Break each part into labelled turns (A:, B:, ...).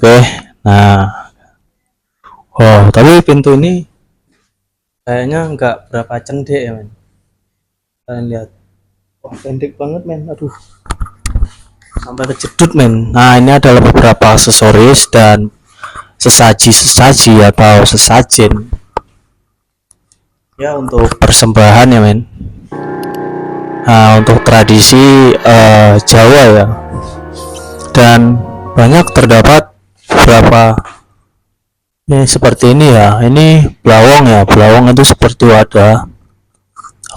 A: Oke. Nah, oh, tapi pintu ini kayaknya nggak berapa cendek ya, men. Kalian lihat. Wah, pendek banget, men. Aduh, sampai kejedut, men. Nah, ini adalah beberapa aksesoris dan sesaji-sesaji atau sesajen ya untuk persembahan ya, men. Nah, untuk tradisi Jawa ya. Dan banyak terdapat beberapa ini seperti ini ya. Ini belawong ya. Belawong itu seperti wadah.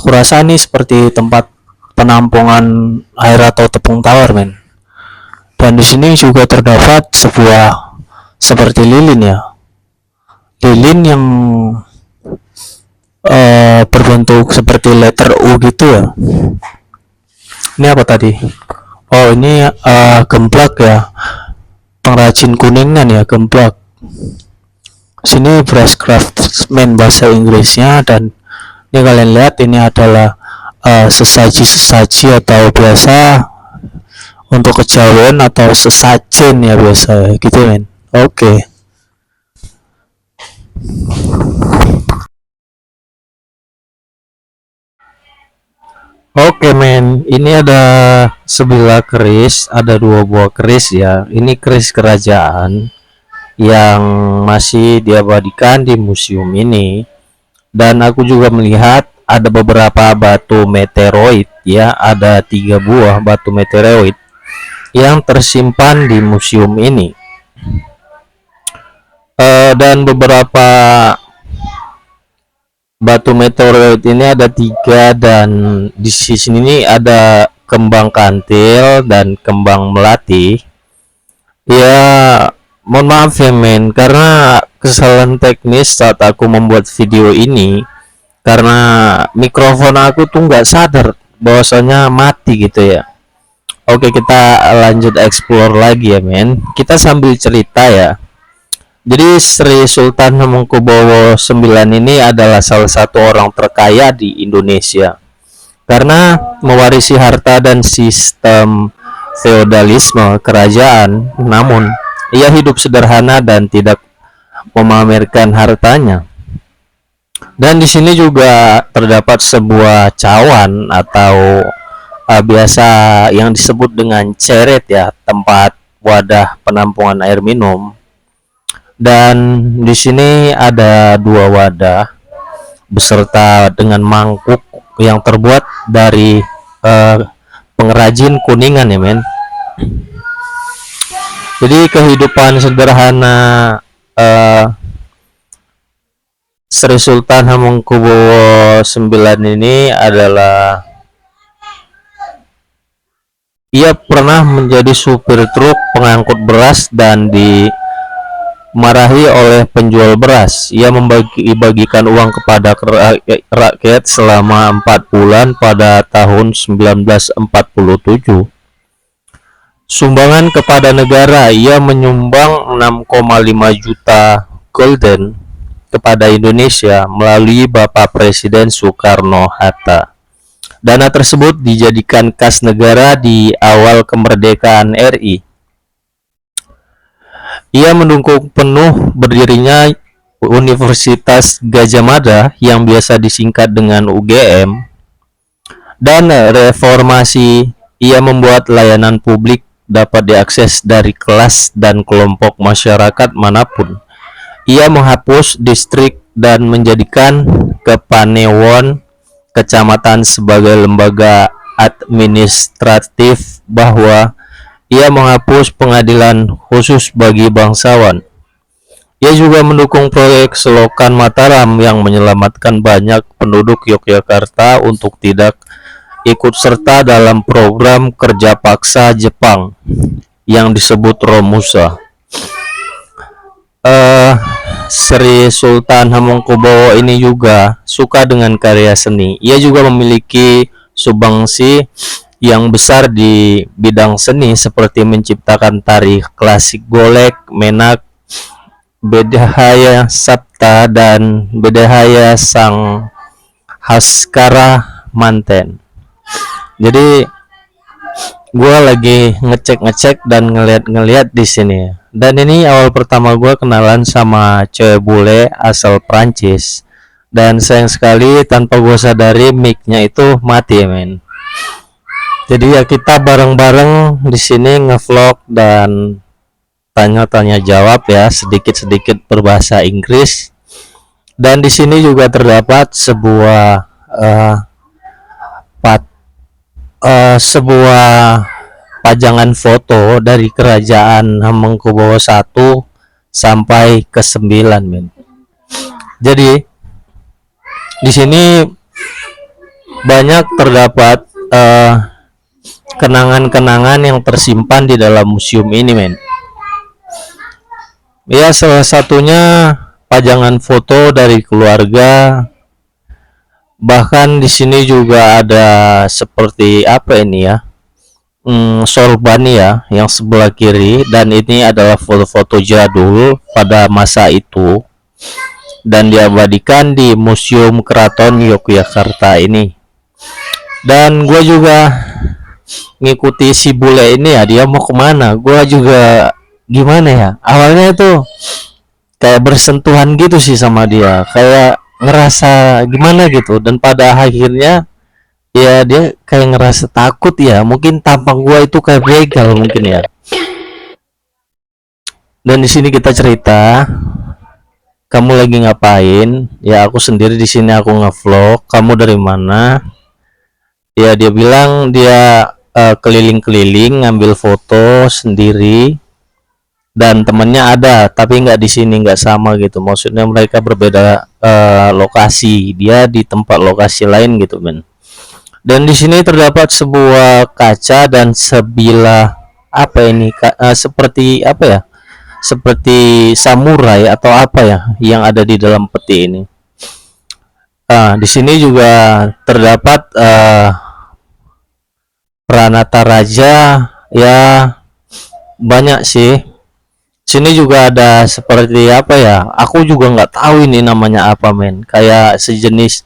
A: Aku rasa ini seperti tempat penampungan air atau tepung tawar, men. Dan di sini juga terdapat sebuah seperti lilin ya. Lilin yang berbentuk seperti letter U gitu ya. Ini apa tadi? Oh, ini gemblak ya. Pengrajin kuningan ya, gemblak. Sini brass craftsman bahasa Inggrisnya, dan ini kalian lihat ini adalah sesaji-sesaji atau biasa untuk kejawen atau sesajen ya biasa gitu, men. Oke. Oke, men, ini ada sebilah keris, ada dua buah keris ya. Ini keris kerajaan yang masih diabadikan di museum ini. Dan aku juga melihat ada beberapa batu meteoroid ya, ada 3 buah batu meteoroid yang tersimpan di museum ini. Dan beberapa batu meteoroid ini ada 3, dan di sini ini ada kembang kantil dan kembang melati. Ya, mohon maaf ya, men, karena kesalahan teknis saat aku membuat video ini, karena mikrofon aku tuh nggak sadar bahwasanya mati gitu ya. Oke, kita lanjut explore lagi ya, men. Kita sambil cerita ya. Jadi Sri Sultan Hamengkubuwono IX ini adalah salah satu orang terkaya di Indonesia karena mewarisi harta dan sistem feodalisme kerajaan. Namun ia hidup sederhana dan tidak memamerkan hartanya. Dan di sini juga terdapat sebuah cawan atau biasa yang disebut dengan ceret ya, tempat wadah penampungan air minum. Dan di sini ada 2 wadah beserta dengan mangkuk yang terbuat dari pengrajin kuningan ya, men. Jadi kehidupan sederhana Sri Sultan Hamengkubuwono IX ini adalah ia pernah menjadi supir truk pengangkut beras dan dimarahi oleh penjual beras. Ia membagi-bagikan uang kepada rakyat selama 4 bulan pada tahun 1947. Sumbangan kepada negara, ia menyumbang 6,5 juta gulden kepada Indonesia melalui Bapak Presiden Soekarno-Hatta. Dana tersebut dijadikan kas negara di awal kemerdekaan RI. Ia mendukung penuh berdirinya Universitas Gadjah Mada yang biasa disingkat dengan UGM. Dan reformasi, ia membuat layanan publik dapat diakses dari kelas dan kelompok masyarakat manapun. Ia menghapus distrik dan menjadikan Kepanewon kecamatan sebagai lembaga administratif, bahwa ia menghapus pengadilan khusus bagi bangsawan. Ia juga mendukung proyek Selokan Mataram yang menyelamatkan banyak penduduk Yogyakarta untuk tidak ikut serta dalam program kerja paksa Jepang yang disebut Romusa. Sri Sultan Hamengkubuwono ini juga suka dengan karya seni. Ia juga memiliki sumbangsi yang besar di bidang seni seperti menciptakan tari klasik Golek, Menak, Bedahaya Sapta, dan Bedahaya Sang Haskara Manten. Jadi gue lagi ngecek dan ngeliat di sini. Dan ini awal pertama gue kenalan sama cewek bule asal Prancis. Dan sayang sekali tanpa gue sadari mic-nya itu mati ya men. Jadi ya kita bareng-bareng di sini ngevlog dan tanya-tanya jawab ya, sedikit-sedikit berbahasa Inggris. Dan di sini juga terdapat sebuah uh, pat- sebuah pajangan foto dari kerajaan Hamengkubuwono 1 sampai ke 9 men. Jadi di sini banyak terdapat kenangan-kenangan yang tersimpan di dalam museum ini men. Ya salah satunya pajangan foto dari keluarga. Bahkan di sini juga ada seperti apa ini ya, sorban ya yang sebelah kiri, dan ini adalah foto-foto jadul pada masa itu dan diabadikan di Museum Keraton Yogyakarta ini. Dan gue juga ngikuti si bule ini ya, dia mau kemana, gue juga gimana ya, awalnya itu kayak bersentuhan gitu sih sama dia, kayak ngerasa gimana gitu, dan pada akhirnya ya dia kayak ngerasa takut ya, mungkin tampang gua itu kayak begal mungkin ya. Dan di sini kita cerita, kamu lagi ngapain? Ya aku sendiri di sini, aku ngevlog. Kamu dari mana? Ya dia bilang dia keliling-keliling ngambil foto sendiri, dan temennya ada tapi nggak di sini, nggak sama gitu, maksudnya mereka berbeda lokasi, dia di tempat lokasi lain gitu men. Dan di sini terdapat sebuah kaca dan sebilah apa ini, seperti apa ya, seperti samurai atau apa ya yang ada di dalam peti ini. Di sini juga terdapat Pranata Raja ya, banyak sih. Sini juga ada seperti apa ya, aku juga nggak tahu ini namanya apa men, kayak sejenis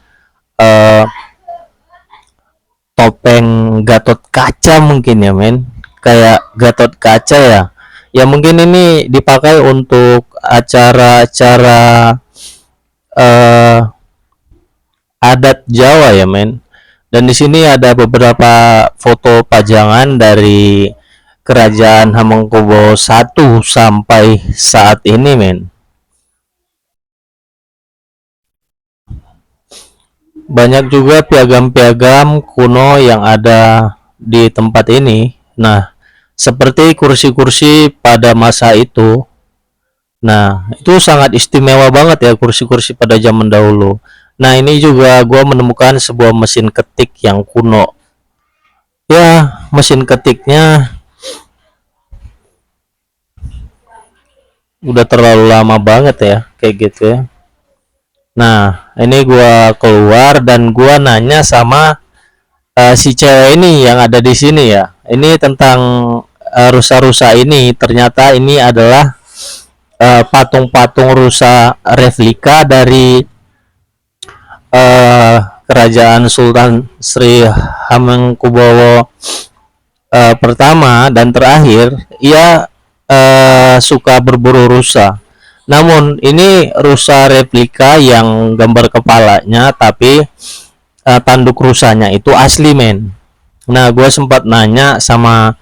A: topeng Gatot Kaca mungkin ya men, kayak Gatot Kaca ya. Ya mungkin ini dipakai untuk acara-acara adat Jawa ya men. Dan di sini ada beberapa foto pajangan dari kerajaan Hamengkubuwono 1 sampai saat ini men. Banyak juga piagam-piagam kuno yang ada di tempat ini. Nah, seperti kursi-kursi pada masa itu. Nah, itu sangat istimewa banget ya kursi-kursi pada zaman dahulu. Nah, ini juga gua menemukan sebuah mesin ketik yang kuno. Ya, mesin ketiknya udah terlalu lama banget ya, kayak gitu ya. Nah, ini gua keluar dan gua nanya sama si cewek ini yang ada di sini ya. Ini tentang rusa-rusa ini. Ternyata ini adalah patung-patung rusa replika dari kerajaan Sultan Sri Hamengkubuwono pertama dan terakhir. Ia suka berburu rusa. Namun ini rusa replika yang gambar kepalanya, tapi tanduk rusanya itu asli men. Nah gue sempat nanya sama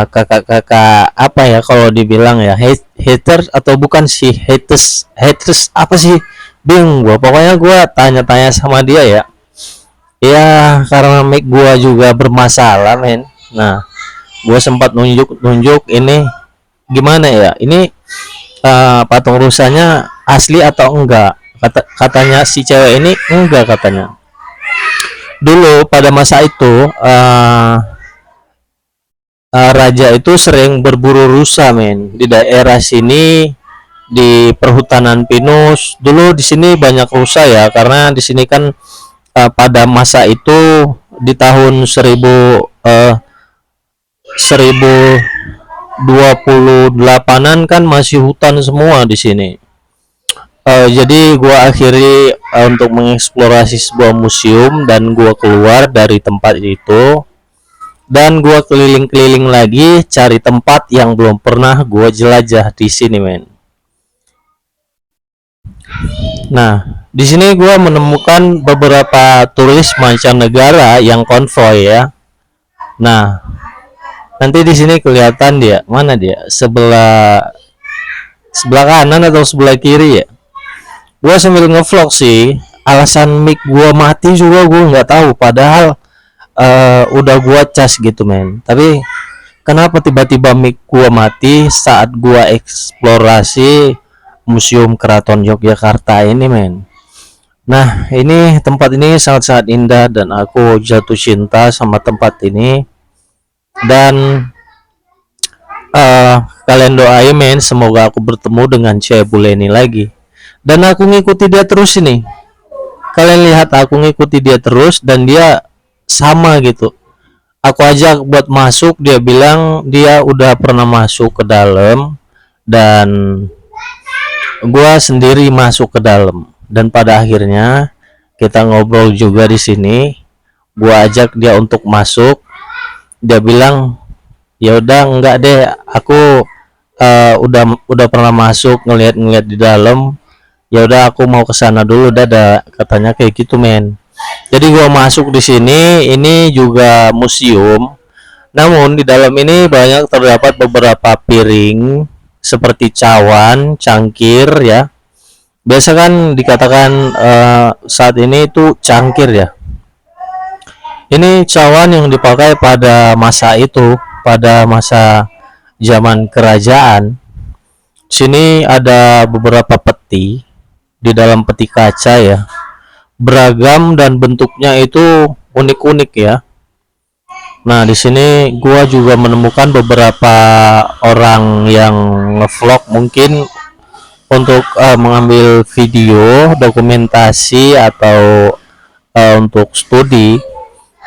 A: kakak-kakak apa ya kalau dibilang ya, haters atau bukan sih, haters haters apa sih, bingung gue. Pokoknya gue tanya-tanya sama dia ya. Ya karena mic gue juga bermasalah men. Nah gue sempat nunjuk ini gimana ya, ini patung rusanya asli atau enggak. Katanya si cewek ini enggak, katanya dulu pada masa itu raja itu sering berburu rusa men di daerah sini, di perhutanan pinus. Dulu di sini banyak rusa ya, karena di sini kan pada masa itu di tahun 1028-an kan masih hutan semua di sini. Jadi gua akhiri untuk mengeksplorasi sebuah museum dan gua keluar dari tempat itu. dan gua keliling-keliling lagi cari tempat yang belum pernah gua jelajah di sini, men. Nah, di sini gua menemukan beberapa turis mancanegara yang konvoy ya. Nah, nanti di sini kelihatan dia. Mana dia? Sebelah sebelah kanan atau sebelah kiri ya? Gua sambil ngevlog sih. Alasan mic gua mati juga gua nggak tahu. Padahal udah gua cas gitu, men. Tapi kenapa tiba-tiba mic gua mati saat gua eksplorasi Museum Keraton Yogyakarta ini, men? Nah, ini tempat ini sangat-sangat indah dan aku jatuh cinta sama tempat ini. Dan kalian doain, men, semoga aku bertemu dengan cewek bule ini lagi. Dan aku ngikuti dia terus ini. Kalian lihat aku ngikuti dia terus dan dia sama gitu. Aku ajak buat masuk, dia bilang dia udah pernah masuk ke dalam dan gua sendiri masuk ke dalam. Dan pada akhirnya kita ngobrol juga di sini. Gua ajak dia untuk masuk. Dia bilang, "Ya udah enggak deh, aku udah pernah masuk ngeliat-ngeliat di dalam. Ya udah aku mau ke sana dulu, dadah," katanya kayak gitu, men. Jadi gua masuk di sini, ini juga museum. Namun di dalam ini banyak terdapat beberapa piring seperti cawan, cangkir ya. Biasa kan dikatakan saat ini itu cangkir ya. Ini cawan yang dipakai pada masa itu, pada masa zaman kerajaan. Sini ada beberapa peti, di dalam peti kaca ya. Beragam dan bentuknya itu unik-unik ya. Nah, di sini gua juga menemukan beberapa orang yang ngevlog mungkin untuk mengambil video dokumentasi atau untuk studi.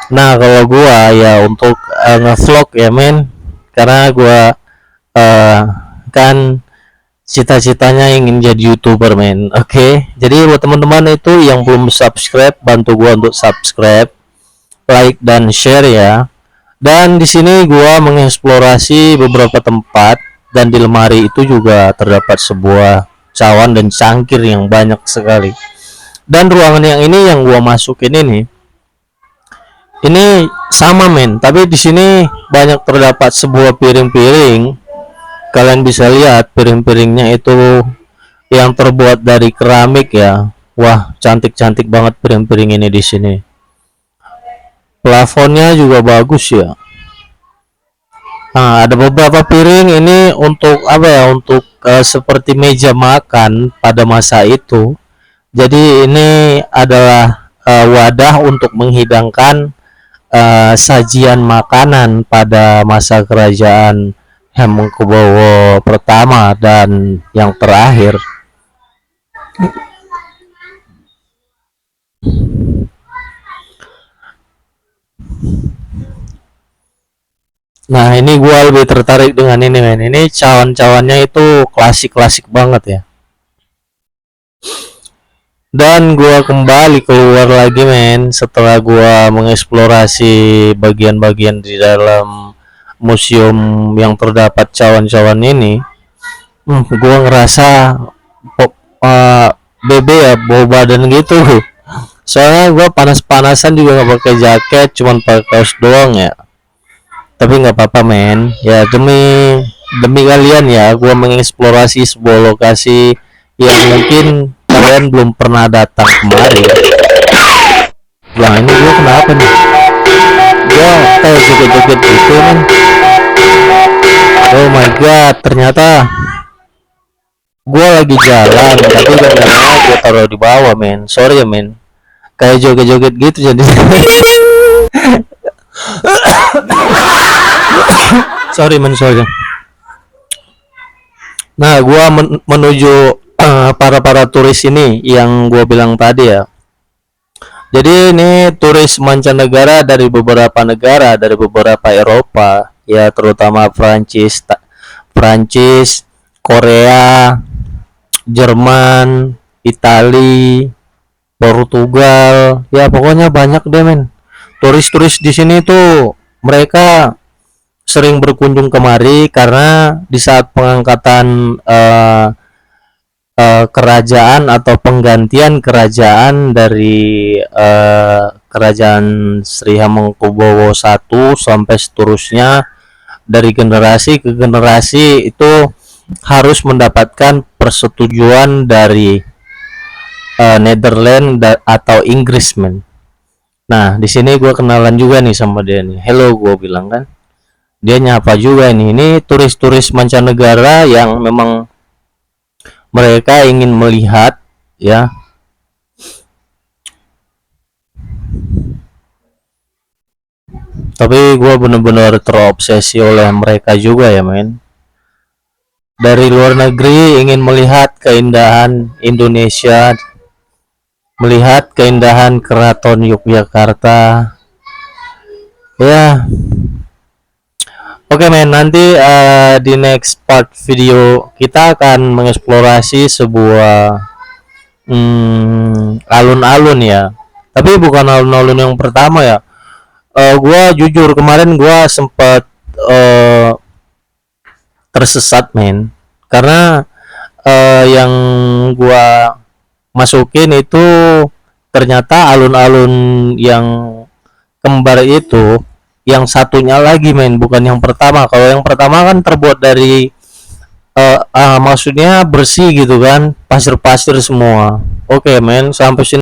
A: Nah, kalau gua ya untuk ngevlog ya, men, karena gua uh, kan cita-citanya ingin jadi youtuber, men. Oke, jadi buat teman-teman itu yang belum subscribe, bantu gua untuk subscribe, like dan share ya. Dan di sini gua mengeksplorasi beberapa tempat dan di lemari itu juga terdapat sebuah cawan dan cangkir yang banyak sekali. Dan ruangan yang ini yang gua masukin ini sama, men, tapi di sini banyak terdapat sebuah piring-piring. Kalian bisa lihat piring-piringnya itu yang terbuat dari keramik ya. Wah, cantik-cantik banget piring-piring ini di sini. Plafonnya juga bagus ya. Nah, ada beberapa piring ini untuk apa ya? Untuk seperti meja makan pada masa itu. Jadi ini adalah wadah untuk menghidangkan sajian makanan pada masa kerajaan Hamengkubuwono pertama dan yang terakhir. Nah, ini gua lebih tertarik dengan ini, men. Ini cawan-cawannya itu klasik-klasik banget ya. Dan gua kembali keluar lagi, men, setelah gua mengeksplorasi bagian-bagian di dalam museum yang terdapat cawan-cawan ini. Gua ngerasa bebe ya, bau badan gitu. Soalnya gua panas-panasan juga nggak pakai jaket, cuman pakai kaos doang ya. Tapi nggak apa-apa, men, ya demi demi kalian ya gua mengeksplorasi sebuah lokasi yang mungkin kalian belum pernah datang kemari. Nah, ini gua kenapa nih, gua kayak joget-joget gitu, men. Oh my god, ternyata gua lagi jalan tapi gambarnya gua taruh di bawah, men. Sorry ya, men, kayak joget-joget gitu jadi. Sorry, men, sorry. Nah, gua menuju para turis ini yang gua bilang tadi ya. Jadi ini turis mancanegara dari beberapa negara, dari beberapa Eropa ya, terutama Prancis, Korea, Jerman, Itali, Portugal, ya pokoknya banyak deh, men. Turis-turis di sini tuh mereka sering berkunjung kemari karena di saat pengangkatan kerajaan atau penggantian kerajaan dari kerajaan Sri Hamengkubuwono I sampai seterusnya, dari generasi ke generasi itu harus mendapatkan persetujuan dari Netherlands atau Inggris, men. Nah, di sini gue kenalan juga nih sama dia nih. Hello, gue bilang kan. Dia nyapa juga nih. Ini turis-turis mancanegara yang memang mereka ingin melihat, ya. Tapi gue bener-bener terobsesi oleh mereka juga ya, men. Dari luar negeri ingin melihat keindahan Indonesia, melihat keindahan Keraton Yogyakarta. Ya, oke, men, nanti di next part video kita akan mengeksplorasi sebuah alun-alun ya. Tapi bukan alun-alun yang pertama ya. Gua jujur kemarin gua sempat tersesat, men, karena yang gua masukin itu ternyata alun-alun yang kembar itu yang satunya lagi, men, bukan yang pertama. Kalau yang pertama kan terbuat dari maksudnya bersih gitu kan, pasir-pasir semua. Oke, men, sampai sini